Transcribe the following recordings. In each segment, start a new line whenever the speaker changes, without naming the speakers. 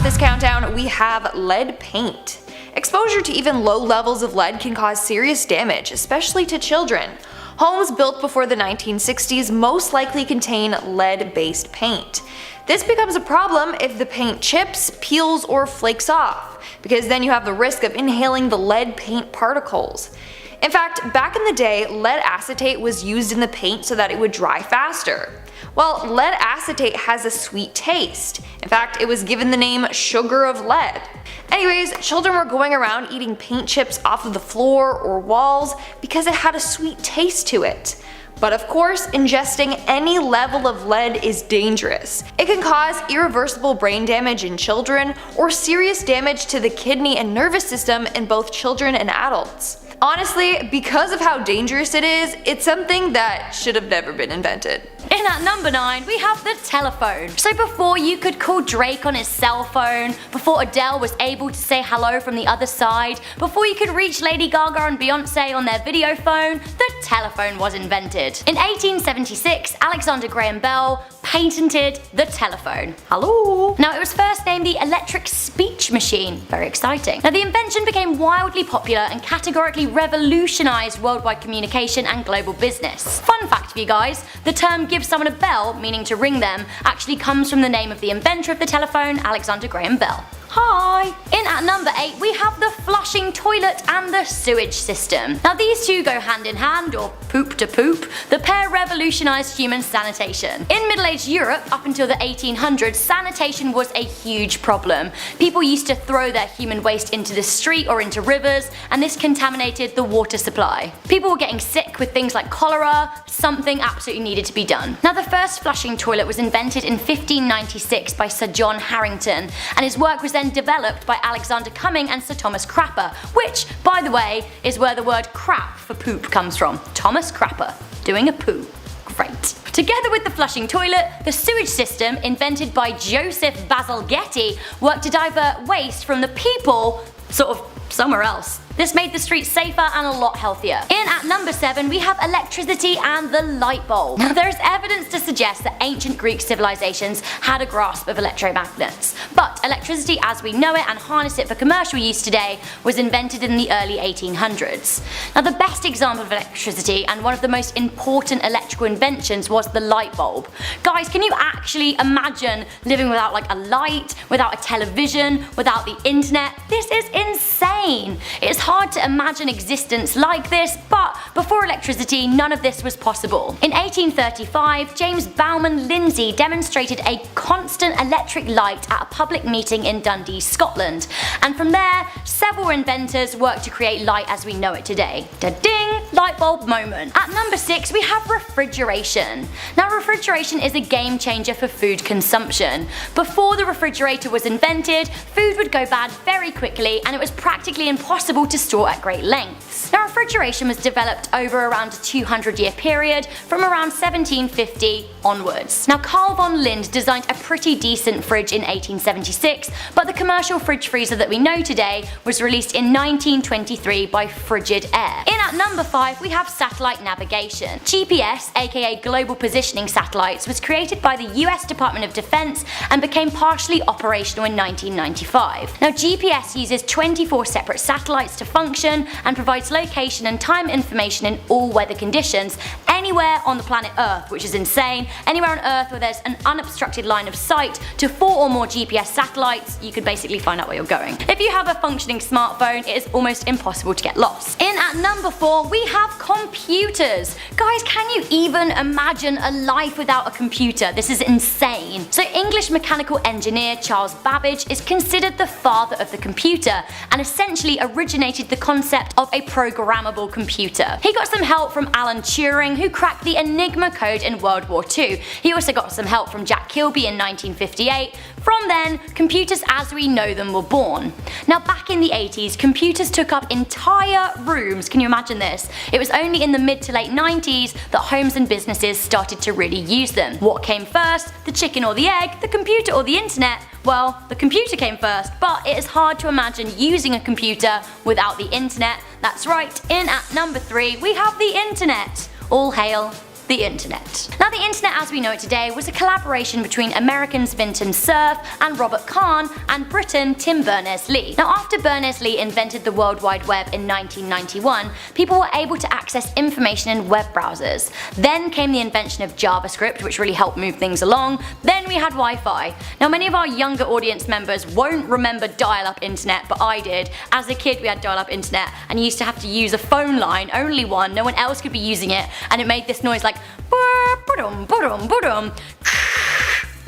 off this countdown, we have lead paint. Exposure to even low levels of lead can cause serious damage, especially to children. Homes built before the 1960s most likely contain lead-based paint. This becomes a problem if the paint chips, peels, or flakes off, because then you have the risk of inhaling the lead paint particles. In fact, back in the day, lead acetate was used in the paint so that it would dry faster. Well, lead acetate has a sweet taste. In fact, it was given the name sugar of lead. Anyways, children were going around eating paint chips off of the floor or walls because it had a sweet taste to it. But of course, ingesting any level of lead is dangerous. It can cause irreversible brain damage in children or serious damage to the kidney and nervous system in both children and adults. Honestly, because of how dangerous it is, it's something that should have never been invented.
In at number 9, we have the telephone. So before you could call Drake on his cell phone, before Adele was able to say hello from the other side, before you could reach Lady Gaga and Beyonce on their video phone, the telephone was invented. In 1876, Alexander Graham Bell patented the telephone. Hello! Now, it was first named the electric speech machine. Very exciting. Now, the invention became wildly popular and categorically revolutionized worldwide communication and global business. Fun fact for you guys, the term give someone a bell, meaning to ring them, actually comes from the name of the inventor of the telephone, Alexander Graham Bell. Hi! In at number 8, we have the flushing toilet and the sewage system. Now these two go hand in hand, or poop to poop. The pair revolutionized human sanitation. In Middle-aged Europe, up until the 1800s, sanitation was a huge problem. People used to throw their human waste into the street or into rivers, and this contaminated the water supply. People were getting sick with things like cholera. Something absolutely needed to be done. Now the first flushing toilet was invented in 1596 by Sir John Harrington, and his work was then developed by Alexander Cumming and Sir Thomas Crapper, which, by the way, is where the word crap for poop comes from. Thomas Crapper, doing a poo. Great. Together with the flushing toilet, the sewage system, invented by Joseph Basil Getty, worked to divert waste from the people, sort of somewhere else. This made the streets safer and a lot healthier. In at number 7, we have electricity and the light bulb. Now there is evidence to suggest that ancient Greek civilizations had a grasp of electromagnets, but electricity as we know it and harness it for commercial use today was invented in the early 1800s. Now the best example of electricity and one of the most important electrical inventions was the light bulb. Guys, can you actually imagine living without like a light, without a television, without the internet? This is insane. It's hard to imagine existence like this, but before electricity, none of this was possible. In 1835, James Bowman Lindsay demonstrated a constant electric light at a public meeting in Dundee, Scotland, and from there, several inventors worked to create light as we know it today. Da-ding! Light bulb moment. At number 6, we have refrigeration. Now refrigeration is a game changer for food consumption. Before the refrigerator was invented, food would go bad very quickly and it was practically impossible to store at great lengths. Now refrigeration was developed over around a 200-year period from around 1750 onwards. Now Carl von Lind designed a pretty decent fridge in 1876, but the commercial fridge freezer that we know today was released in 1923 by Frigid Air. In at number 5, we have satellite navigation. GPS, aka Global Positioning Satellites, was created by the US Department of Defense and became partially operational in 1995. Now GPS uses 24 separate satellites to function and provides location and time information in all weather conditions anywhere on the planet Earth, which is insane. Anywhere on Earth where there's an unobstructed line of sight to 4 or more GPS satellites, you could basically find out where you're going. If you have a functioning smartphone, it is almost impossible to get lost. In at number 4, we have computers. Guys, can you even imagine a life without a computer? This is insane. So English mechanical engineer Charles Babbage is considered the father of the computer and essentially originated the concept of a programmable computer. He got some help from Alan Turing, who cracked the Enigma code in World War II. He also got some help from Jack Kilby in 1958. From then, computers as we know them were born. Now back in the 80s, computers took up entire rooms. Can you imagine this? It was only in the mid to late 90s that homes and businesses started to really use them. What came first? The chicken or the egg? The computer or the internet? Well, the computer came first, but it is hard to imagine using a computer without the internet. That's right, in at number 3, we have the internet. All hail the internet. Now the internet as we know it today was a collaboration between Americans Vinton Cerf and Robert Kahn and Briton Tim Berners-Lee. Now after Berners-Lee invented the World Wide Web in 1991, people were able to access information in web browsers. Then came the invention of JavaScript, which really helped move things along. Then we had Wi-Fi. Now many of our younger audience members won't remember dial-up internet, but I did. As a kid we had dial-up internet and you used to have to use a phone line, only one, no one else could be using it, and it made this noise like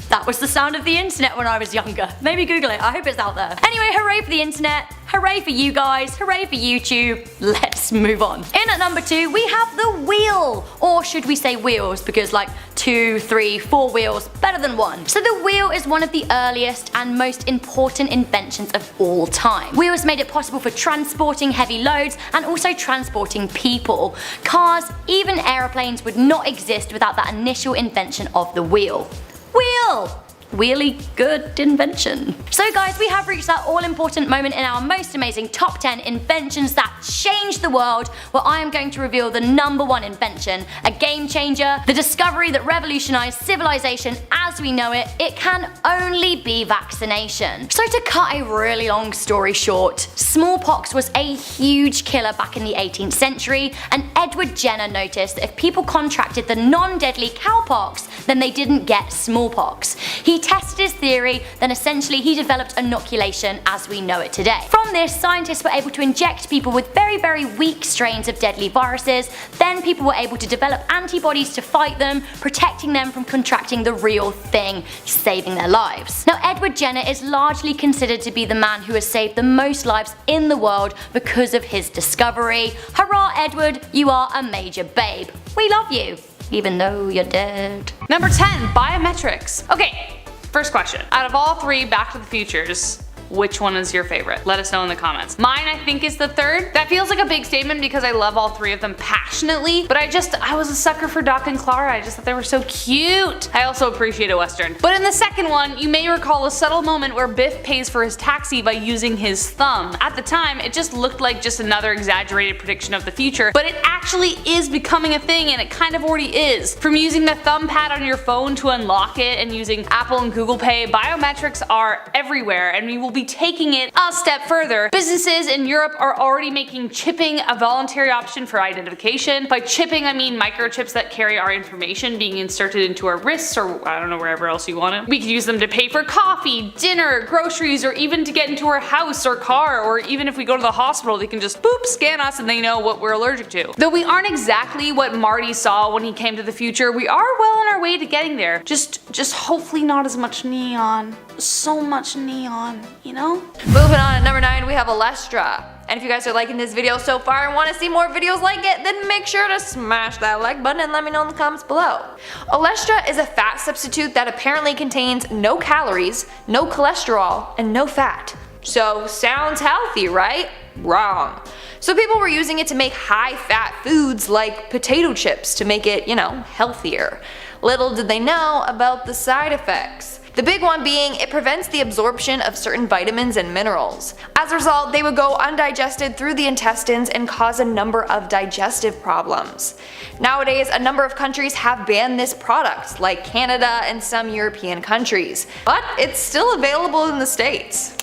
that was the sound of the internet when I was younger. Maybe Google it, I hope it's out there. Anyway, hooray for the internet, hooray for you guys, hooray for YouTube, let's move on. In at number 2 we have the wheel, or should we say wheels, because like 2, 3, 4 wheels, better than one. So the wheel is one of the earliest and most important inventions of all time. Wheels made it possible for transporting heavy loads and also transporting people. Cars, even aeroplanes would not exist without that initial invention of the wheel. Wheel! Really good invention. So guys, we have reached that all important moment in our most amazing top 10 inventions that changed the world, where I am going to reveal the number 1 invention, a game changer, the discovery that revolutionized civilization as we know it. It can only be vaccination. So to cut a really long story short, smallpox was a huge killer back in the 18th century, and Edward Jenner noticed that if people contracted the non-deadly cowpox, then they didn't get smallpox. He tested his theory, then essentially he developed inoculation as we know it today. From this, scientists were able to inject people with very weak strains of deadly viruses, then people were able to develop antibodies to fight them, protecting them from contracting the real thing, saving their lives. Now Edward Jenner is largely considered to be the man who has saved the most lives in the world because of his discovery. Hurrah Edward, you are a major babe. We love you, even though you're dead.
Number 10, biometrics. Okay. First question, out of all 3 Back to the Futures, which one is your favorite? Let us know in the comments. Mine I think is the 3rd. That feels like a big statement because I love all 3 of them passionately, but I was a sucker for Doc and Clara. I just thought they were so cute. I also appreciate a Western. But in the second one, you may recall a subtle moment where Biff pays for his taxi by using his thumb. At the time, it just looked like just another exaggerated prediction of the future, but it actually is becoming a thing, and it kind of already is. From using the thumb pad on your phone to unlock it and using Apple and Google Pay, biometrics are everywhere, and we will be taking it a step further. Businesses in Europe are already making chipping a voluntary option for identification. By chipping I mean microchips that carry our information being inserted into our wrists, or I don't know, wherever else you want it. We could use them to pay for coffee, dinner, groceries, or even to get into our house or car, or even if we go to the hospital they can just boop scan us and they know what we're allergic to. Though we aren't exactly what Marty saw when he came to the future, we are well on our way to getting there. Just hopefully not as much neon. So much neon, you know?
Moving on at number 9 we have OLESTRA. And if you guys are liking this video so far and want to see more videos like it, then make sure to smash that like button and let me know in the comments below. OLESTRA is a fat substitute that apparently contains no calories, no cholesterol, and no fat. So sounds healthy, right? Wrong. So people were using it to make high fat foods like potato chips to make it, healthier. Little did they know about the side effects. The big one being it prevents the absorption of certain vitamins and minerals. As a result, they would go undigested through the intestines and cause a number of digestive problems. Nowadays, a number of countries have banned this product, like Canada and some European countries, but it's still available in the States.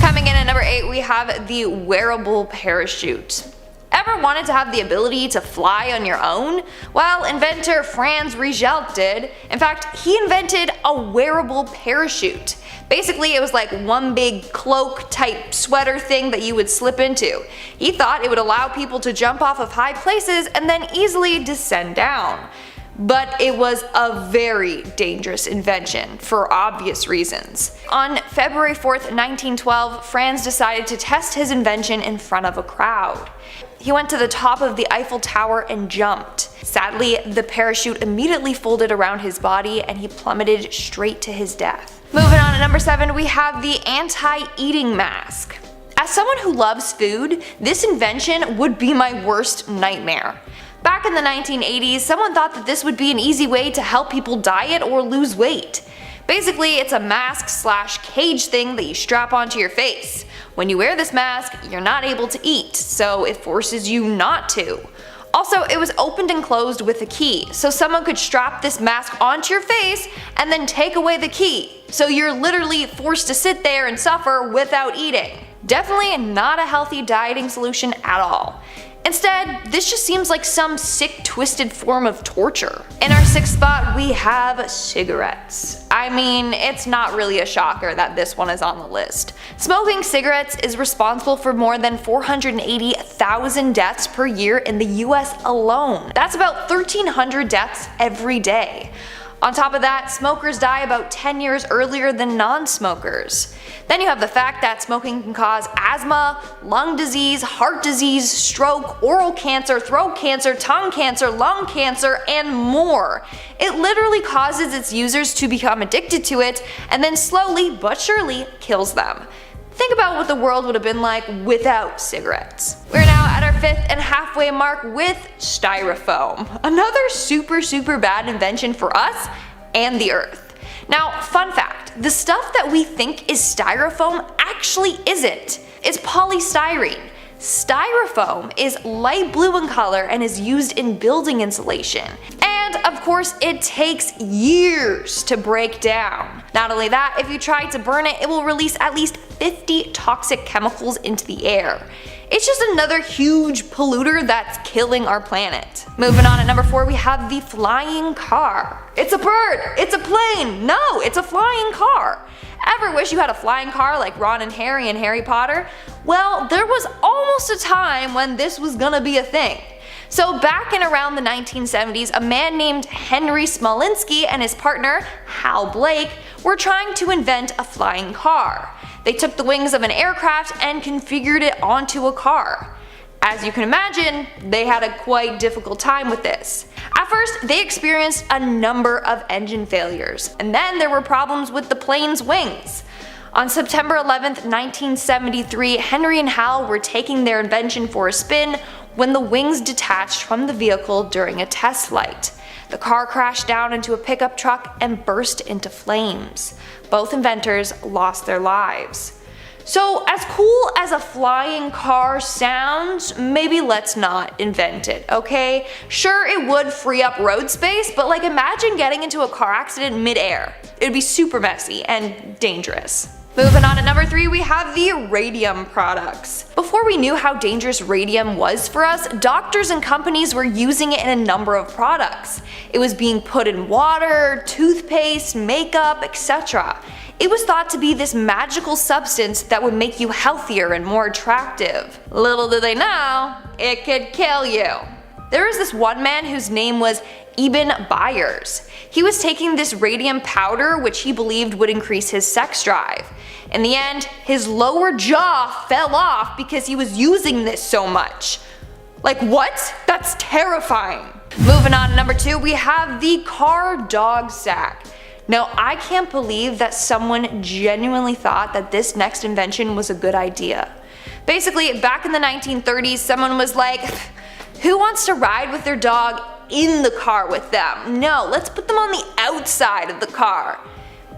Coming in at number 8 we have the wearable parachute. Ever wanted to have the ability to fly on your own? Well, inventor Franz Rigelt did. In fact, he invented a wearable parachute. Basically, it was like one big cloak type sweater thing that you would slip into. He thought it would allow people to jump off of high places and then easily descend down. But it was a very dangerous invention for obvious reasons. On February 4th, 1912, Franz decided to test his invention in front of a crowd. He went to the top of the Eiffel Tower and jumped. Sadly, the parachute immediately folded around his body and he plummeted straight to his death. Moving on to number 7, we have the anti-eating mask. As someone who loves food, this invention would be my worst nightmare. Back in the 1980s, someone thought that this would be an easy way to help people diet or lose weight. Basically, it's a mask/cage thing that you strap onto your face. When you wear this mask, you're not able to eat, so it forces you not to. Also, it was opened and closed with a key, so someone could strap this mask onto your face and then take away the key. So you're literally forced to sit there and suffer without eating. Definitely not a healthy dieting solution at all. Instead, this just seems like some sick, twisted form of torture. In our 6th spot, we have cigarettes. I mean, it's not really a shocker that this one is on the list. Smoking cigarettes is responsible for more than 480,000 deaths per year in the US alone. That's about 1,300 deaths every day. On top of that, smokers die about 10 years earlier than non-smokers. Then you have the fact that smoking can cause asthma, lung disease, heart disease, stroke, oral cancer, throat cancer, tongue cancer, lung cancer, and more. It literally causes its users to become addicted to it and then slowly but surely kills them. Think about what the world would have been like without cigarettes. We're now at our 5th and halfway mark with styrofoam. Another super bad invention for us and the earth. Now, fun fact, the stuff that we think is styrofoam actually isn't. It's polystyrene. Styrofoam is light blue in color and is used in building insulation. And of course, it takes years to break down. Not only that, if you try to burn it, it will release at least 50 toxic chemicals into the air. It's just another huge polluter that's killing our planet. Moving on at number 4, we have the flying car. It's a bird! It's a plane! No, it's a flying car! Ever wish you had a flying car like Ron and Harry in Harry Potter? Well, there was almost a time when this was gonna be a thing. So back in around the 1970s, a man named Henry Smolinski and his partner, Hal Blake, were trying to invent a flying car. They took the wings of an aircraft and configured it onto a car. As you can imagine, they had a quite difficult time with this. At first, they experienced a number of engine failures, and then there were problems with the plane's wings. On September 11th, 1973, Henry and Hal were taking their invention for a spin when the wings detached from the vehicle during a test flight. The car crashed down into a pickup truck and burst into flames. Both inventors lost their lives. So as cool as a flying car sounds, maybe let's not invent it, okay? Sure, it would free up road space, but like imagine getting into a car accident mid-air. It'd be super messy and dangerous. Moving on to number 3, we have the radium products. Before we knew how dangerous radium was for us, doctors and companies were using it in a number of products. It was being put in water, toothpaste, makeup, etc. It was thought to be this magical substance that would make you healthier and more attractive. Little did they know, it could kill you. There was this one man whose name was Eben Byers. He was taking this radium powder which he believed would increase his sex drive. In the end, his lower jaw fell off because he was using this so much. Like what? That's terrifying. Moving on to number 2, we have the car dog sack. Now, I can't believe that someone genuinely thought that this next invention was a good idea. Basically, back in the 1930s, someone was like, who wants to ride with their dog in the car with them? No, let's put them on the outside of the car.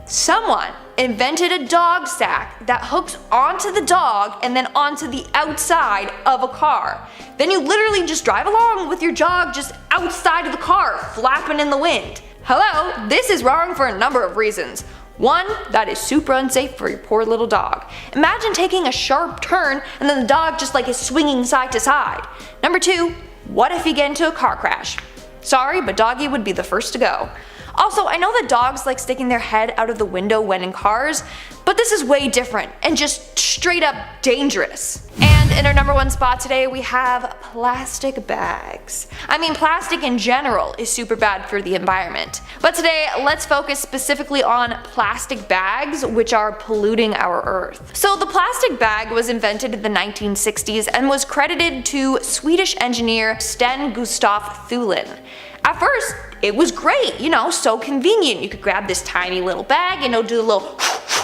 Someone invented a dog sack that hooks onto the dog and then onto the outside of a car. Then you literally just drive along with your dog just outside of the car, flapping in the wind. Hello, this is wrong for a number of reasons. One, that is super unsafe for your poor little dog. Imagine taking a sharp turn and then the dog just like is swinging side to side. Number 2, what if you get into a car crash? Sorry, but doggy would be the first to go. Also, I know that dogs like sticking their head out of the window when in cars, but this is way different and just straight up dangerous. And in our number 1 spot today, we have plastic bags. I mean, plastic in general is super bad for the environment. But today, let's focus specifically on plastic bags, which are polluting our earth. So the plastic bag was invented in the 1960s and was credited to Swedish engineer Sten Gustaf Thulin. At first, it was great, you know, so convenient. You could grab this tiny little bag, you know, do a little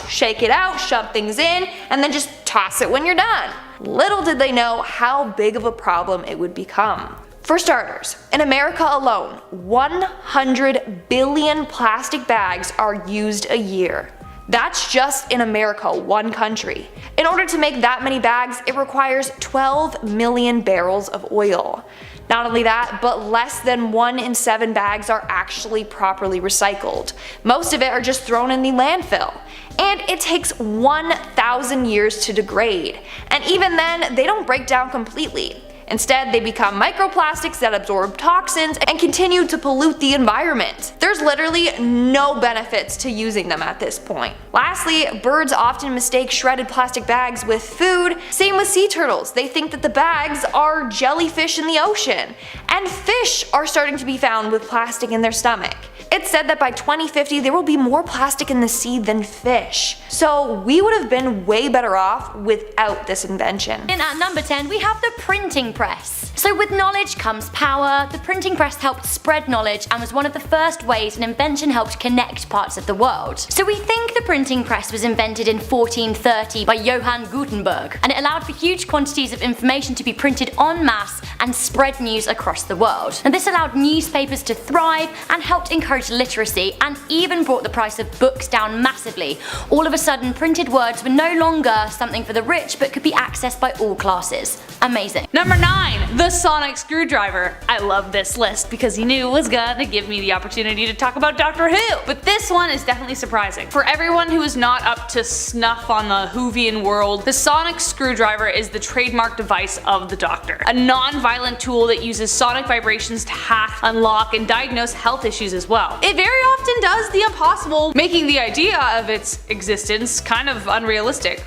shake it out, shove things in, and then just toss it when you're done. Little did they know how big of a problem it would become. For starters, in America alone, 100 billion plastic bags are used a year. That's just in America, one country. In order to make that many bags, it requires 12 million barrels of oil. Not only that, but less than 1 in 7 bags are actually properly recycled. Most of it are just thrown in the landfill. And it takes 1,000 years to degrade. And even then, they don't break down completely. Instead, they become microplastics that absorb toxins and continue to pollute the environment. There's literally no benefits to using them at this point. Lastly, birds often mistake shredded plastic bags with food. Same with sea turtles. They think that the bags are jellyfish in the ocean. And fish are starting to be found with plastic in their stomach. It's said that by 2050 there will be more plastic in the sea than fish. So we would have been way better off without this invention.
And at number 10 we have the printing press. So with knowledge comes power. The printing press helped spread knowledge and was one of the first ways an invention helped connect parts of the world. So we think the printing press was invented in 1430 by Johann Gutenberg, and it allowed for huge quantities of information to be printed en masse and spread news across the world. And this allowed newspapers to thrive and helped encourage literacy, and even brought the price of books down massively. All of a sudden, printed words were no longer something for the rich but could be accessed by all classes. Amazing.
Number 9, the sonic screwdriver. I love this list because he knew it was gonna give me the opportunity to talk about Doctor Who. But this one is definitely surprising. For everyone who is not up to snuff on the Whovian world, the sonic screwdriver is the trademark device of the Doctor. A non-violent tool that uses sonic vibrations to hack, unlock, and diagnose health issues as well. It very often does the impossible, making the idea of its existence kind of unrealistic.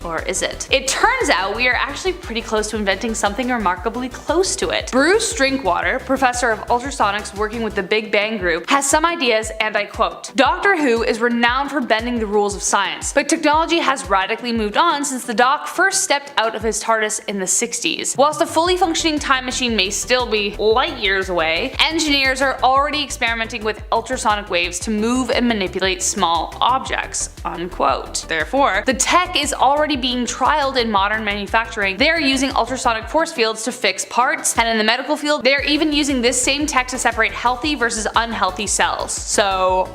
Or is it? It turns out we are actually pretty close to inventing something remarkably close to it. Bruce Drinkwater, professor of ultrasonics working with the Big Bang Group, has some ideas, and I quote, "Doctor Who is renowned for bending the rules of science, but technology has radically moved on since the Doc first stepped out of his TARDIS in the 60s. Whilst a fully functioning time machine may still be light years away, engineers are already experimenting with ultrasonic waves to move and manipulate small objects." Unquote. Therefore, the tech is already being trialed in modern manufacturing. They are using ultrasonic force fields to fix parts, and in the medical field, they are even using this same tech to separate healthy versus unhealthy cells. So,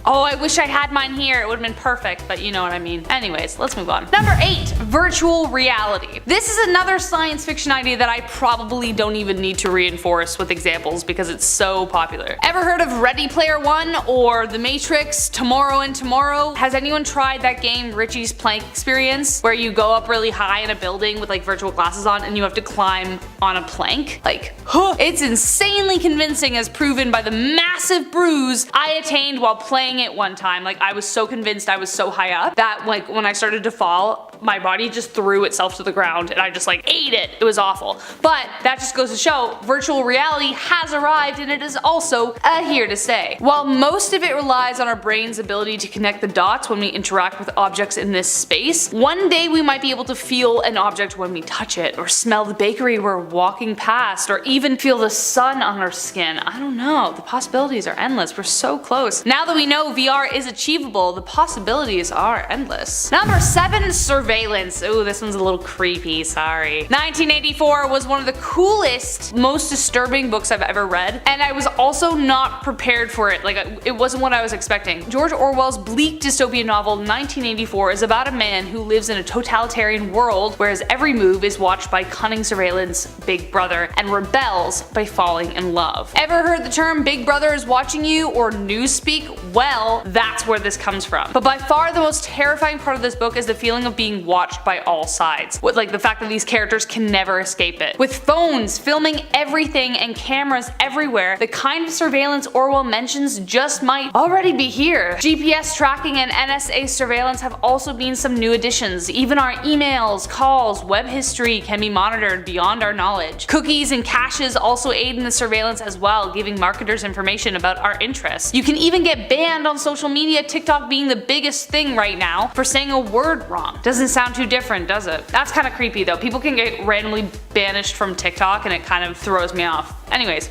oh, I wish I had mine here, it would have been perfect, but you know what I mean. Anyways, let's move on. Number 8, virtual reality. This is another science fiction idea that I probably don't even need to reinforce with examples because it's so popular. Ever heard of Ready Player One or The Matrix, Tomorrow and Tomorrow? Has anyone tried that game Richie's Plank Experience, where you go up really high in a building with like virtual glasses on and you have to climb on a plank? Like, it's insanely convincing as proven by the massive bruise I attained while playing it one time. Like, I was so convinced I was so high up that like when I started to fall, my body just threw itself to the ground and I just like ate it. It was awful. But that just goes to show virtual reality has arrived, and it is also here to stay. While most of it relies on our brain's ability to connect the dots when we interact with objects in this space, one day we might be able to feel an object when we touch it, or smell the bakery we're walking past, or even feel the sun on our skin. I don't know, the possibilities are endless. We're so close. Now that we know VR is achievable, the possibilities are endless. Number 7, surveillance. Ooh, this one's a little creepy, sorry. 1984 was one of the coolest, most disturbing books I've ever read, and I was also not prepared for it. Like, it wasn't what I was expecting. George Orwell's bleak dystopian novel 1984 is about a man who lives in a totalitarian world where his every move is watched by cunning surveillance Big Brother and rebels by falling in love. Ever heard the term Big Brother is watching you, or newspeak? Well, that's where this comes from. But by far the most terrifying part of this book is the feeling of being watched by all sides, with like the fact that these characters can never escape it. With phones filming everything and cameras everywhere, the kind of surveillance Orwell mentions just might already be here. GPS tracking and NSA surveillance have also been some new additions. Even our emails, calls, web history can be monitored beyond our knowledge. Cookies and caches also aid in the surveillance as well, giving marketers information about our interests. You can even get banned on social media, TikTok being the biggest thing right now, for saying a word wrong. Doesn't sound too different, does it? That's kind of creepy though. People can get randomly banished from TikTok and it kind of throws me off. Anyways,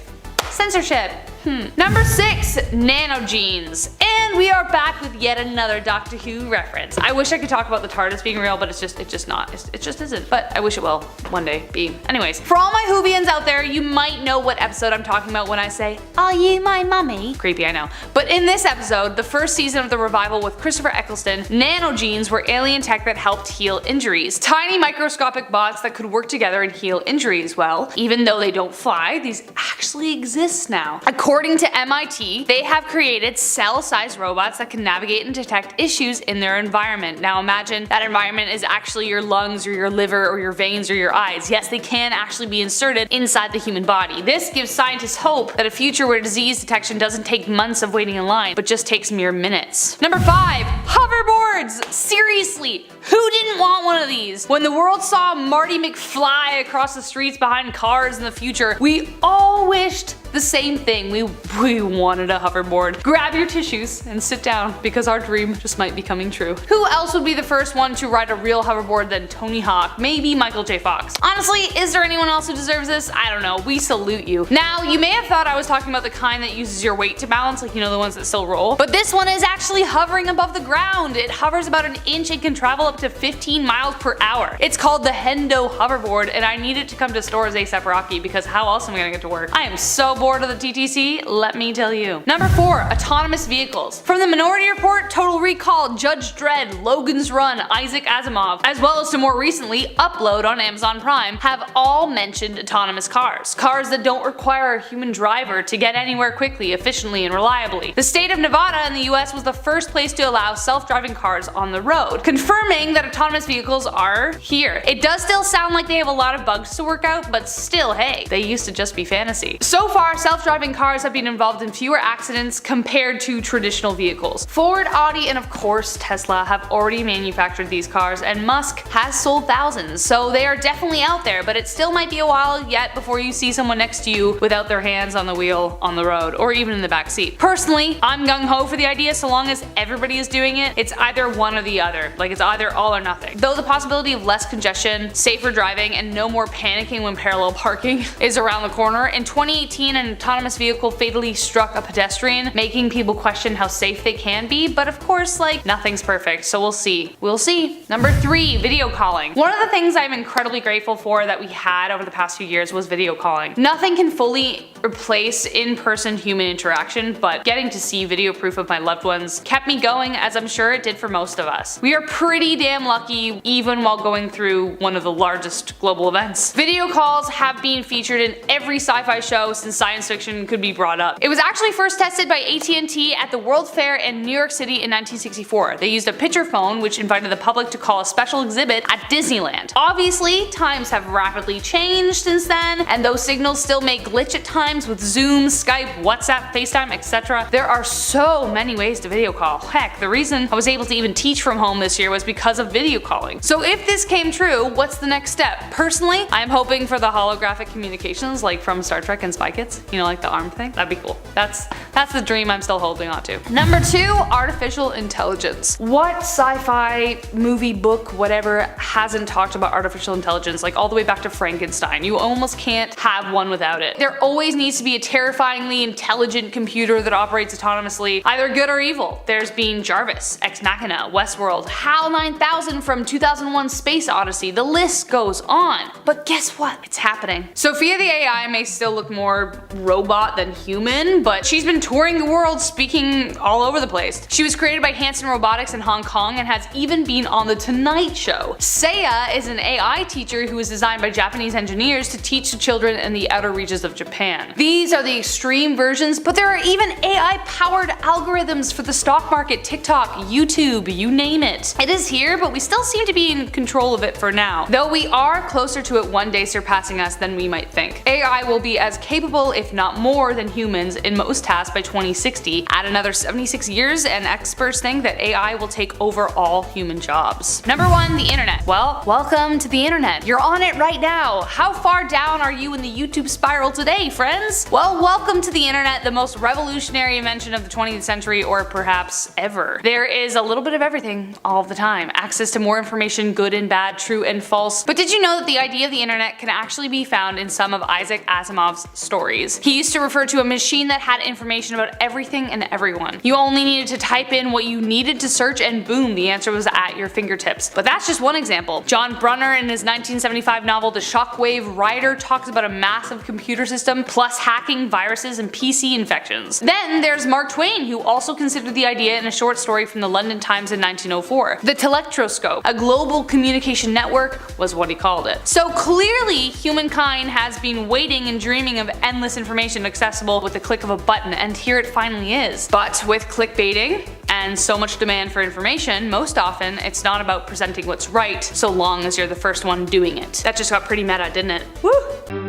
censorship. Number 6, nanogenes. And we are back with yet another Doctor Who reference. I wish I could talk about the TARDIS being real, but it's just not. It just isn't. But I wish it will one day be. Anyways, for all my Whovians out there, you might know what episode I'm talking about when I say, "Are you my mummy?" Creepy, I know. But in this episode, the first season of the revival with Christopher Eccleston, nanogenes were alien tech that helped heal injuries. Tiny microscopic bots that could work together and heal injuries. Well, even though they don't fly, these actually exist now. According to MIT, they have created cell-sized robots that can navigate and detect issues in their environment. Now imagine that environment is actually your lungs or your liver or your veins or your eyes. Yes, they can actually be inserted inside the human body. This gives scientists hope that a future where disease detection doesn't take months of waiting in line, but just takes mere minutes. Number 5. Hoverboards! Seriously, who didn't want one of these? When the world saw Marty McFly across the streets behind cars in the future, we all wished the same thing. We wanted a hoverboard. Grab your tissues and sit down, because our dream just might be coming true. Who else would be the first one to ride a real hoverboard than Tony Hawk? Maybe Michael J. Fox. Honestly, is there anyone else who deserves this? I don't know. We salute you. Now, you may have thought I was talking about the kind that uses your weight to balance, like, you know, the ones that still roll. But this one is actually hovering above the ground. It hovers about an inch and can travel up to 15 miles per hour. It's called the Hendo hoverboard, and I need it to come to stores ASAP Rocky, because how else am I gonna get to work? I am so bored of the TTC, let me tell you. Number 4. Autonomous vehicles. From the Minority Report, Total Recall, Judge Dredd, Logan's Run, Isaac Asimov, as well as to more recently Upload on Amazon Prime, have all mentioned autonomous cars. Cars that don't require a human driver to get anywhere quickly, efficiently, and reliably. The state of Nevada in the US was the first place to allow self-driving cars on the road, confirming that autonomous vehicles are here. It does still sound like they have a lot of bugs to work out, but still, hey, they used to just be fantasy. So far, self-driving cars have been involved in fewer accidents compared to traditional vehicles. Ford, Audi, and of course Tesla have already manufactured these cars, and Musk has sold thousands, so they are definitely out there, but it still might be a while yet before you see someone next to you without their hands on the wheel on the road, or even in the back seat. Personally, I'm gung-ho for the idea so long as everybody is doing it. It's either one or the other, like it's either all or nothing. Though the possibility of less congestion, safer driving, and no more panicking when parallel parking is around the corner, in 2018 an autonomous vehicle fatally struck a pedestrian, making people question how safe they can be, but of course, like, nothing's perfect, so we'll see. We'll see. Number 3. Video calling. One of the things I'm incredibly grateful for that we had over the past few years was video calling. Nothing can fully replace in-person human interaction, but getting to see video proof of my loved ones kept me going, as I'm sure it did for most of us. We are pretty damn lucky, even while going through one of the largest global events. Video calls have been featured in every sci-fi show since science fiction could be brought up. It was actually first tested by AT&T at the World Fair in New York City in 1964. They used a picture phone which invited the public to call a special exhibit at Disneyland. Obviously, times have rapidly changed since then, and those signals still may glitch at times with Zoom, Skype, WhatsApp, FaceTime, etc. There are so many ways to video call. Heck, the reason I was able to even teach from home this year was because of video calling. So if this came true, what's the next step? Personally, I'm hoping for the holographic communications like from Star Trek and Spy Kids, you know, like the arm thing. That'd be cool. That's the dream I'm still holding on to. Number 2. Artificial intelligence. What sci-fi movie, book, whatever hasn't talked about artificial intelligence, like all the way back to Frankenstein? You almost can't have one without it. There always needs to be a terrifyingly intelligent computer that operates autonomously, either good or evil. There's been Jarvis, Ex Machina, Westworld, HAL 9000 from 2001 Space Odyssey, the list goes on. But guess what? It's happening. Sophia the AI may still look more robot than human, but she's been touring the world speaking all over the place. She was created by Hanson Robotics in Hong Kong and has even been on The Tonight Show. Seiya is an AI teacher who was designed by Japanese engineers to teach the children in the outer reaches of Japan. These are the extreme versions, but there are even AI-powered algorithms for the stock market, TikTok, YouTube, you name it. It is here, but we still seem to be in control of it for now. Though we are closer to it one day surpassing us than we might think. AI will be as capable, if not more, than humans in most tasks by 2060. Add another 76 years and experts think that AI will take over all human jobs. Number 1, the internet. Well, welcome to the internet. You're on it right now. How far down are you in the YouTube spiral today, friends? Well, welcome to the internet, the most revolutionary invention of the 20th century, or perhaps ever. There is a little bit of everything all the time. Access to more information, good and bad, true and false. But did you know that the idea of the internet can actually be found in some of Isaac Asimov's stories? centuries. He used to refer to a machine that had information about everything and everyone. You only needed to type in what you needed to search and boom, the answer was at your fingertips. But that's just one example. John Brunner in his 1975 novel The Shockwave Rider talks about a massive computer system plus hacking, viruses, and PC infections. Then there's Mark Twain, who also considered the idea in a short story from the London Times in 1904. The telectroscope, a global communication network, was what he called it. So clearly humankind has been waiting and dreaming of endless information accessible with the click of a button, and here it finally is. But with clickbaiting and so much demand for information, most often it's not about presenting what's right so long as you're the first one doing it. That just got pretty meta, didn't it? Woo!